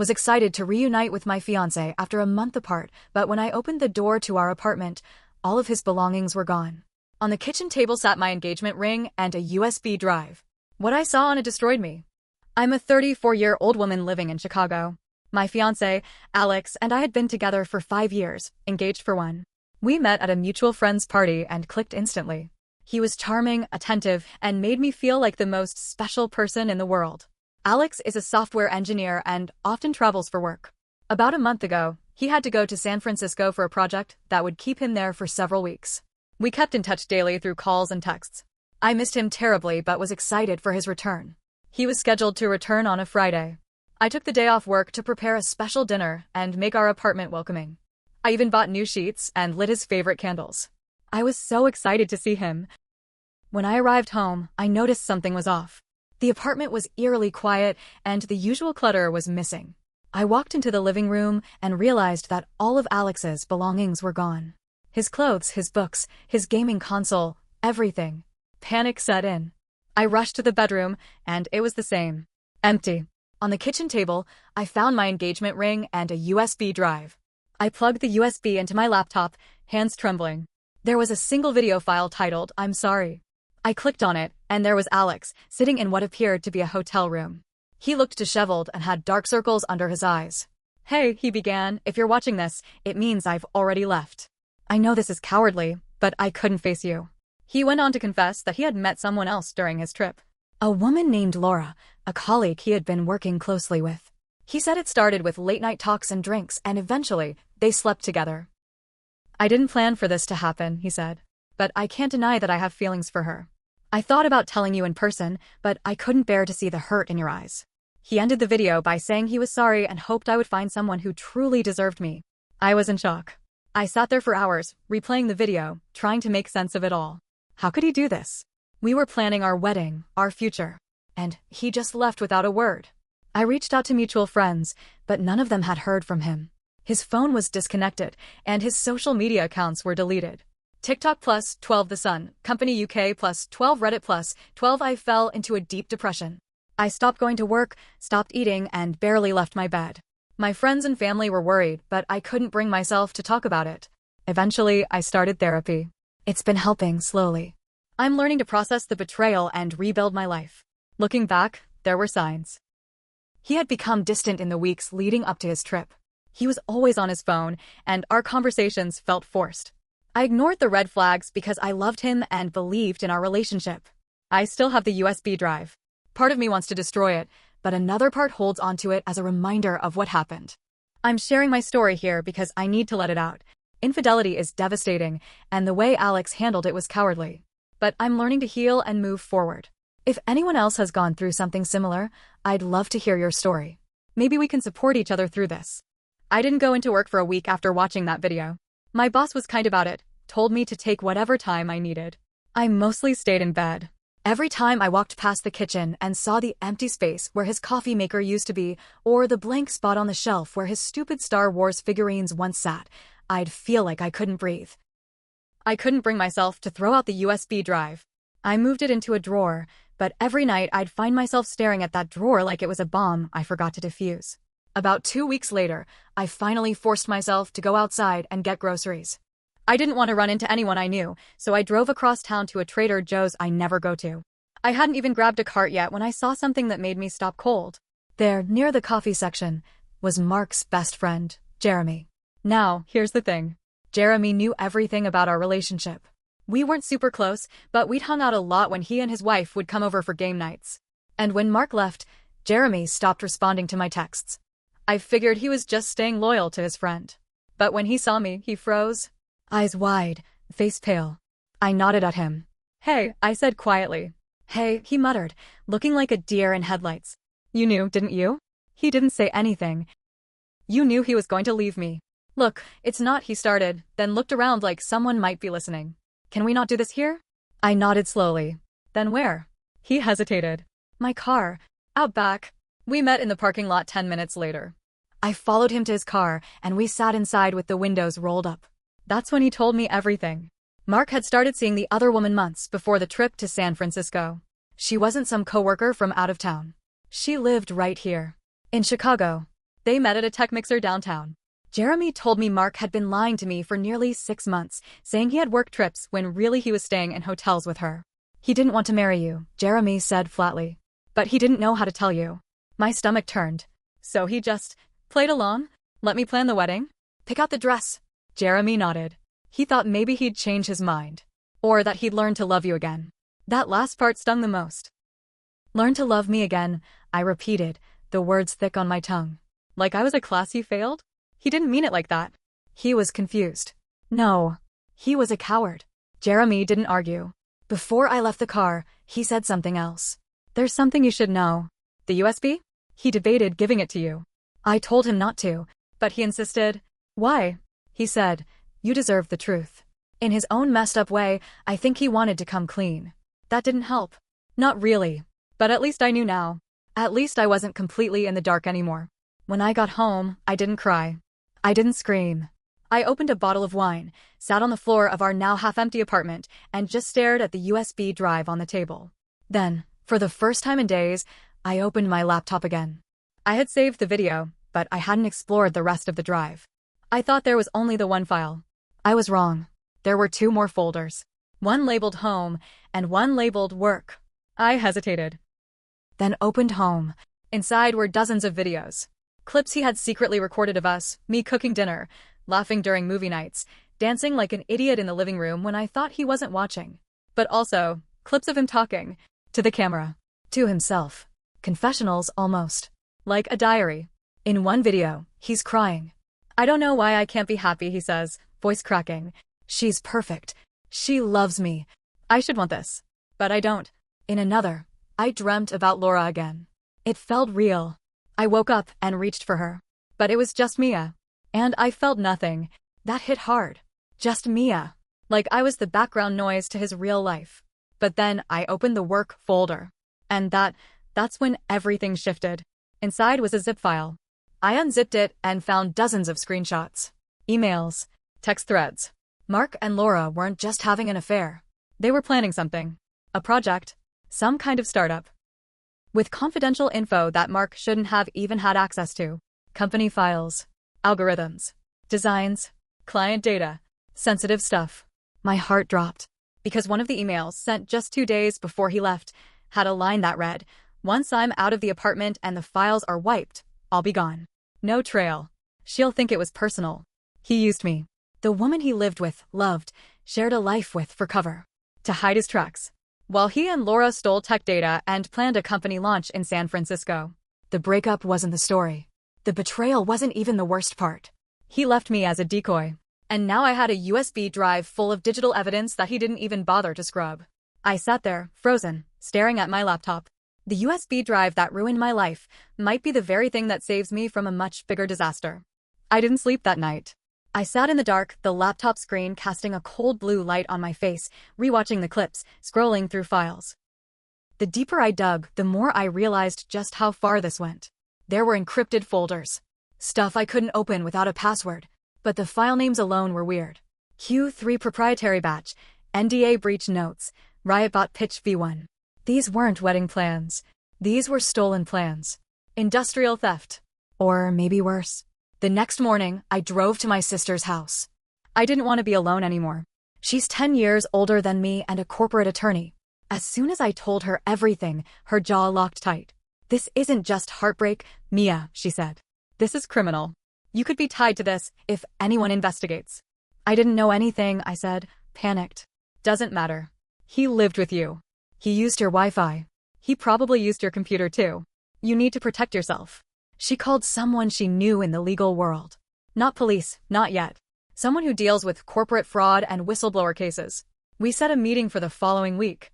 Was excited to reunite with my fiancé after a month apart, but when I opened the door to our apartment, all of his belongings were gone. On the kitchen table sat my engagement ring and a USB drive. What I saw on it destroyed me. I'm a 34-year-old woman living in Chicago. My fiancé, Alex, and I had been together for 5 years, engaged for 1. We met at a mutual friend's party and clicked instantly. He was charming, attentive, and made me feel like the most special person in the world. Alex is a software engineer and often travels for work. About a month ago, he had to go to San Francisco for a project that would keep him there for several weeks. We kept in touch daily through calls and texts. I missed him terribly but was excited for his return. He was scheduled to return on a Friday. I took the day off work to prepare a special dinner and make our apartment welcoming. I even bought new sheets and lit his favorite candles. I was so excited to see him. When I arrived home, I noticed something was off. The apartment was eerily quiet and the usual clutter was missing. I walked into the living room and realized that all of Alex's belongings were gone. His clothes, his books, his gaming console, everything. Panic set in. I rushed to the bedroom and it was the same. Empty. On the kitchen table, I found my engagement ring and a USB drive. I plugged the USB into my laptop, hands trembling. There was a single video file titled, "I'm sorry." I clicked on it, and there was Alex, sitting in what appeared to be a hotel room. He looked disheveled and had dark circles under his eyes. "Hey," he began, "if you're watching this, it means I've already left. I know this is cowardly, but I couldn't face you." He went on to confess that he had met someone else during his trip. A woman named Laura, a colleague he had been working closely with. He said it started with late-night talks and drinks, and eventually, they slept together. "I didn't plan for this to happen," he said. "But I can't deny that I have feelings for her. I thought about telling you in person, but I couldn't bear to see the hurt in your eyes." He ended the video by saying he was sorry and hoped I would find someone who truly deserved me. I was in shock. I sat there for hours, replaying the video, trying to make sense of it all. How could he do this? We were planning our wedding, our future, and he just left without a word. I reached out to mutual friends, but none of them had heard from him. His phone was disconnected, and his social media accounts were deleted. TikTok plus 12 The Sun, Company UK plus 12 Reddit plus 12 I fell into a deep depression. I stopped going to work, stopped eating, and barely left my bed. My friends and family were worried, but I couldn't bring myself to talk about it. Eventually, I started therapy. It's been helping slowly. I'm learning to process the betrayal and rebuild my life. Looking back, there were signs. He had become distant in the weeks leading up to his trip. He was always on his phone, and our conversations felt forced. I ignored the red flags because I loved him and believed in our relationship. I still have the USB drive. Part of me wants to destroy it, but another part holds onto it as a reminder of what happened. I'm sharing my story here because I need to let it out. Infidelity is devastating, and the way Alex handled it was cowardly. But I'm learning to heal and move forward. If anyone else has gone through something similar, I'd love to hear your story. Maybe we can support each other through this. I didn't go into work for a week after watching that video. My boss was kind about it, told me to take whatever time I needed. I mostly stayed in bed. Every time I walked past the kitchen and saw the empty space where his coffee maker used to be, or the blank spot on the shelf where his stupid Star Wars figurines once sat, I'd feel like I couldn't breathe. I couldn't bring myself to throw out the USB drive. I moved it into a drawer, but every night I'd find myself staring at that drawer like it was a bomb I forgot to defuse. About 2 weeks later, I finally forced myself to go outside and get groceries. I didn't want to run into anyone I knew, so I drove across town to a Trader Joe's I never go to. I hadn't even grabbed a cart yet when I saw something that made me stop cold. There, near the coffee section, was Mark's best friend, Jeremy. Now, here's the thing. Jeremy knew everything about our relationship. We weren't super close, but we'd hung out a lot when he and his wife would come over for game nights. And when Mark left, Jeremy stopped responding to my texts. I figured he was just staying loyal to his friend. But when he saw me, he froze. Eyes wide, face pale. I nodded at him. "Hey," I said quietly. "Hey," he muttered, looking like a deer in headlights. "You knew, didn't you?" He didn't say anything. "You knew he was going to leave me." "Look, it's not," he started, then looked around like someone might be listening. "Can we not do this here?" I nodded slowly. "Then where?" He hesitated. "My car. Out back." We met in the parking lot 10 minutes later. I followed him to his car, and we sat inside with the windows rolled up. That's when he told me everything. Mark had started seeing the other woman months before the trip to San Francisco. She wasn't some coworker from out of town. She lived right here, in Chicago. They met at a tech mixer downtown. Jeremy told me Mark had been lying to me for nearly 6 months, saying he had work trips when really he was staying in hotels with her. He didn't want to marry you, Jeremy said flatly. But he didn't know how to tell you. My stomach turned. So he just played along? Let me plan the wedding? Pick out the dress. Jeremy nodded. He thought maybe he'd change his mind. Or that he'd learn to love you again. That last part stung the most. Learn to love me again, I repeated, the words thick on my tongue. Like I was a class he failed? He didn't mean it like that. He was confused. No. He was a coward. Jeremy didn't argue. Before I left the car, he said something else. There's something you should know. The USB? He debated giving it to you. I told him not to, but he insisted. Why? He said, you deserve the truth. In his own messed up way, I think he wanted to come clean. That didn't help. Not really. But at least I knew now. At least I wasn't completely in the dark anymore. When I got home, I didn't cry. I didn't scream. I opened a bottle of wine, sat on the floor of our now half-empty apartment, and just stared at the USB drive on the table. Then, for the first time in days, I opened my laptop again. I had saved the video, but I hadn't explored the rest of the drive. I thought there was only the one file. I was wrong. There were 2 more folders. One labeled Home, and one labeled Work. I hesitated. Then opened Home. Inside were dozens of videos. Clips he had secretly recorded of us, me cooking dinner, laughing during movie nights, dancing like an idiot in the living room when I thought he wasn't watching. But also, clips of him talking. To the camera. To himself. Confessionals, almost. Like a diary. In one video, he's crying. I don't know why I can't be happy, he says, voice cracking. She's perfect. She loves me. I should want this. But I don't. In another, I dreamt about Laura again. It felt real. I woke up and reached for her. But it was just Mia. And I felt nothing. That hit hard. Just Mia. Like I was the background noise to his real life. But then I opened the work folder. And that's when everything shifted. Inside was a zip file. I unzipped it and found dozens of screenshots. Emails. Text threads. Mark and Laura weren't just having an affair. They were planning something. A project. Some kind of startup. With confidential info that Mark shouldn't have even had access to. Company files. Algorithms. Designs. Client data. Sensitive stuff. My heart dropped. Because one of the emails, sent just 2 days before he left, had a line that read, once I'm out of the apartment and the files are wiped, I'll be gone. No trail. She'll think it was personal. He used me. The woman he lived with, loved, shared a life with for cover. To hide his tracks. While he and Laura stole tech data and planned a company launch in San Francisco. The breakup wasn't the story. The betrayal wasn't even the worst part. He left me as a decoy. And now I had a USB drive full of digital evidence that he didn't even bother to scrub. I sat there, frozen, staring at my laptop. The USB drive that ruined my life might be the very thing that saves me from a much bigger disaster. I didn't sleep that night. I sat in the dark, the laptop screen casting a cold blue light on my face, rewatching the clips, scrolling through files. The deeper I dug, the more I realized just how far this went. There were encrypted folders. Stuff I couldn't open without a password. But the file names alone were weird. Q3 proprietary batch, NDA breach notes, Riotbot pitch V1. These weren't wedding plans. These were stolen plans. Industrial theft. Or maybe worse. The next morning, I drove to my sister's house. I didn't want to be alone anymore. She's 10 years older than me and a corporate attorney. As soon as I told her everything, her jaw locked tight. This isn't just heartbreak, Mia, she said. This is criminal. You could be tied to this if anyone investigates. I didn't know anything, I said, panicked. Doesn't matter. He lived with you. He used your Wi-Fi. He probably used your computer too. You need to protect yourself. She called someone she knew in the legal world. Not police, not yet. Someone who deals with corporate fraud and whistleblower cases. We set a meeting for the following week.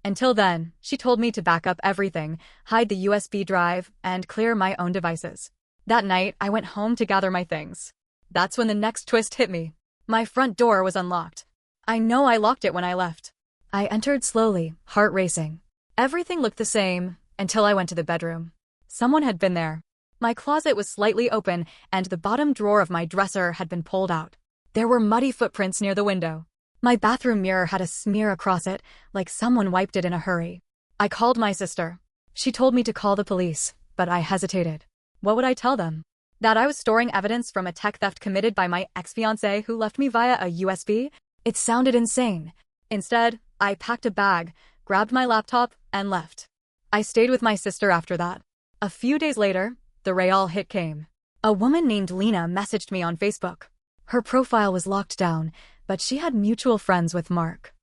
Until then, she told me to back up everything, hide the USB drive, and clear my own devices. That night, I went home to gather my things. That's when the next twist hit me. My front door was unlocked. I know I locked it when I left. I entered slowly, heart racing. Everything looked the same, until I went to the bedroom. Someone had been there. My closet was slightly open, and the bottom drawer of my dresser had been pulled out. There were muddy footprints near the window. My bathroom mirror had a smear across it, like someone wiped it in a hurry. I called my sister. She told me to call the police, but I hesitated. What would I tell them? That I was storing evidence from a tech theft committed by my ex-fiancé who left me via a USB? It sounded insane. Instead, I packed a bag, grabbed my laptop, and left. I stayed with my sister after that. A few days later, the real hit came. A woman named Lena messaged me on Facebook. Her profile was locked down, but she had mutual friends with Mark.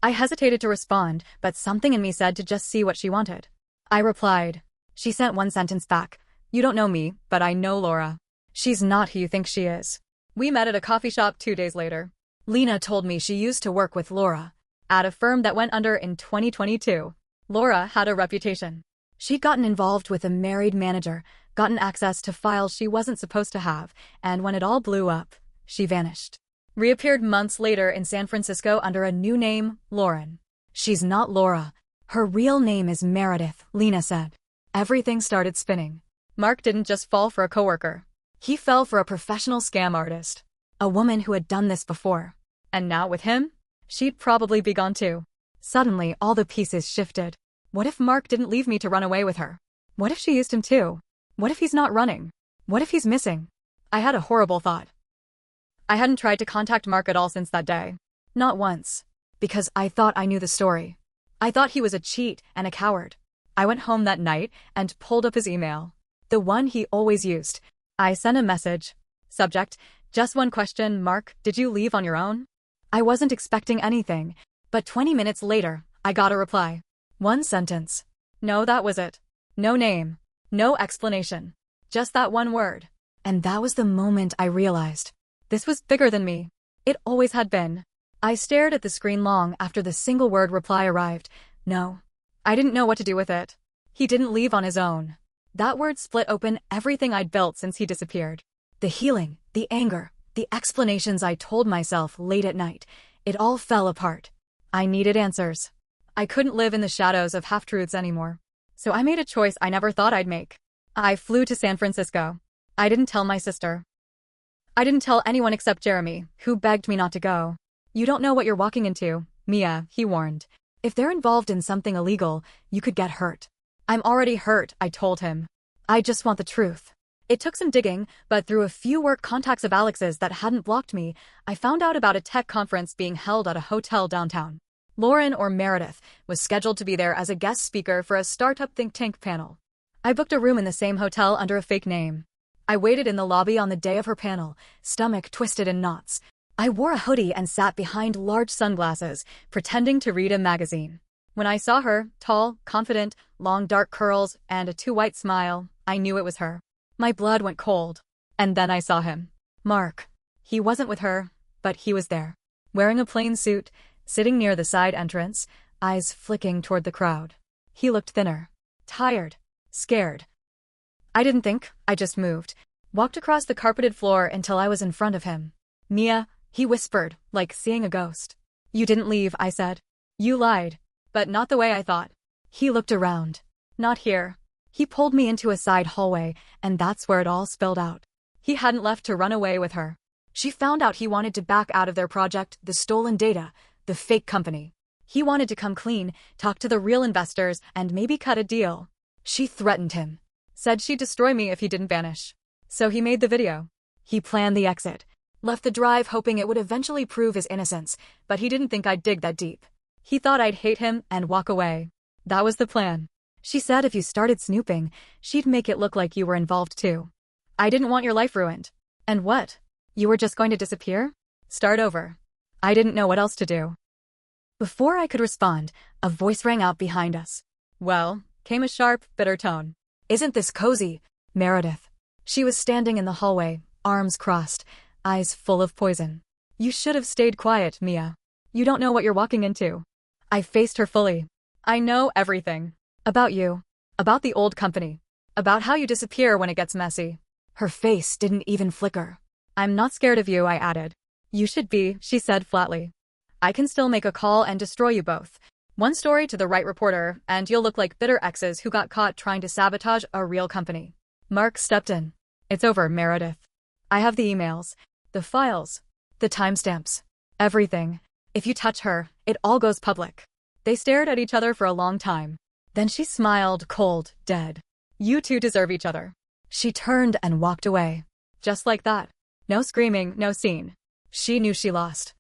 I hesitated to respond, but something in me said to just see what she wanted. I replied. She sent one sentence back. You don't know me, but I know Laura. She's not who you think she is. We met at a coffee shop 2 days later. Lena told me she used to work with Laura at a firm that went under in 2022. Laura had a reputation. She'd gotten involved with a married manager, gotten access to files she wasn't supposed to have, and when it all blew up, she vanished. Reappeared months later in San Francisco under a new name, Lauren. She's not Laura. Her real name is Meredith, Lena said. Everything started spinning. Mark didn't just fall for a coworker. He fell for a professional scam artist. A woman who had done this before. And now with him, she'd probably be gone too. Suddenly, all the pieces shifted. What if Mark didn't leave me to run away with her? What if she used him too? What if he's not running? What if he's missing? I had a horrible thought. I hadn't tried to contact Mark at all since that day. Not once. Because I thought I knew the story. I thought he was a cheat and a coward. I went home that night and pulled up his email. The one he always used. I sent a message. Subject, just one question, Mark, did you leave on your own? I wasn't expecting anything, but 20 minutes later, I got a reply. One sentence. No, that was it. No name. No explanation. Just that one word. And that was the moment I realized. This was bigger than me. It always had been. I stared at the screen long after the single word reply arrived. No. I didn't know what to do with it. He didn't leave on his own. That word split open everything I'd built since he disappeared. The healing, the anger, the explanations I told myself late at night. It all fell apart. I needed answers. I couldn't live in the shadows of half-truths anymore. So I made a choice I never thought I'd make. I flew to San Francisco. I didn't tell my sister. I didn't tell anyone except Jeremy, who begged me not to go. You don't know what you're walking into, Mia, he warned. If they're involved in something illegal, you could get hurt. I'm already hurt, I told him. I just want the truth. It took some digging, but through a few work contacts of Alex's that hadn't blocked me, I found out about a tech conference being held at a hotel downtown. Lauren, or Meredith, was scheduled to be there as a guest speaker for a startup think tank panel. I booked a room in the same hotel under a fake name. I waited in the lobby on the day of her panel, stomach twisted in knots. I wore a hoodie and sat behind large sunglasses, pretending to read a magazine. When I saw her, tall, confident, long dark curls, and a too-white smile, I knew it was her. My blood went cold. And then I saw him. Mark. He wasn't with her, but he was there. Wearing a plain suit, sitting near the side entrance, eyes flicking toward the crowd. He looked thinner. Tired. Scared. I didn't think, I just moved. Walked across the carpeted floor until I was in front of him. Mia, he whispered, like seeing a ghost. You didn't leave, I said. You lied. But not the way I thought. He looked around. Not here. He pulled me into a side hallway, and that's where it all spilled out. He hadn't left to run away with her. She found out he wanted to back out of their project, the stolen data, the fake company. He wanted to come clean, talk to the real investors, and maybe cut a deal. She threatened him. Said she'd destroy me if he didn't vanish. So he made the video. He planned the exit. Left the drive hoping it would eventually prove his innocence, but he didn't think I'd dig that deep. He thought I'd hate him and walk away. That was the plan. She said if you started snooping, she'd make it look like you were involved too. I didn't want your life ruined. And what? You were just going to disappear? Start over. I didn't know what else to do. Before I could respond, a voice rang out behind us. Well, came a sharp, bitter tone. Isn't this cozy, Meredith? She was standing in the hallway, arms crossed, eyes full of poison. You should have stayed quiet, Mia. You don't know what you're walking into. I faced her fully. I know everything. About you. About the old company. About how you disappear when it gets messy. Her face didn't even flicker. I'm not scared of you, I added. You should be, she said flatly. I can still make a call and destroy you both. One story to the right reporter, and you'll look like bitter exes who got caught trying to sabotage a real company. Mark stepped in. It's over, Meredith. I have the emails, the files, the timestamps, everything. If you touch her, it all goes public. They stared at each other for a long time. Then she smiled, cold, dead. You two deserve each other. She turned and walked away. Just like that. No screaming, no scene. She knew she lost.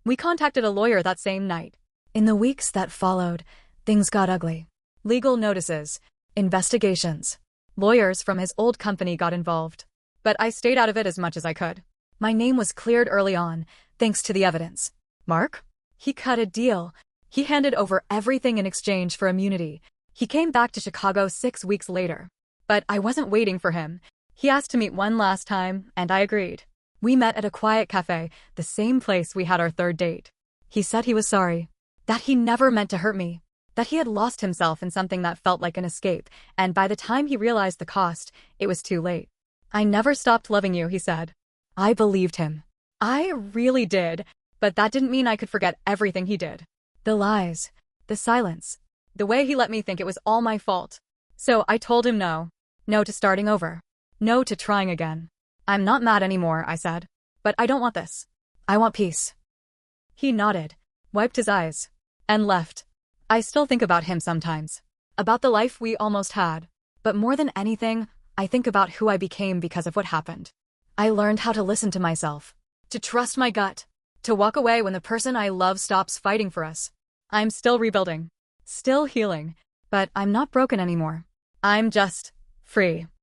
We contacted a lawyer that same night. In the weeks that followed, things got ugly. Legal notices, investigations. Lawyers from his old company got involved. But I stayed out of it as much as I could. My name was cleared early on, thanks to the evidence. Mark? He cut a deal. He handed over everything in exchange for immunity. He came back to Chicago 6 weeks later. But I wasn't waiting for him. He asked to meet one last time, and I agreed. We met at a quiet cafe, the same place we had our third date. He said he was sorry. That he never meant to hurt me. That he had lost himself in something that felt like an escape, and by the time he realized the cost, it was too late. I never stopped loving you, he said. I believed him. I really did, but that didn't mean I could forget everything he did. The lies, the silence, the way he let me think it was all my fault. So I told him no. No to starting over. No to trying again. I'm not mad anymore, I said. But I don't want this. I want peace. He nodded, wiped his eyes, and left. I still think about him sometimes. About the life we almost had. But more than anything, I think about who I became because of what happened. I learned how to listen to myself. To trust my gut. To walk away when the person I love stops fighting for us. I'm still rebuilding. Still healing. But I'm not broken anymore. I'm just free.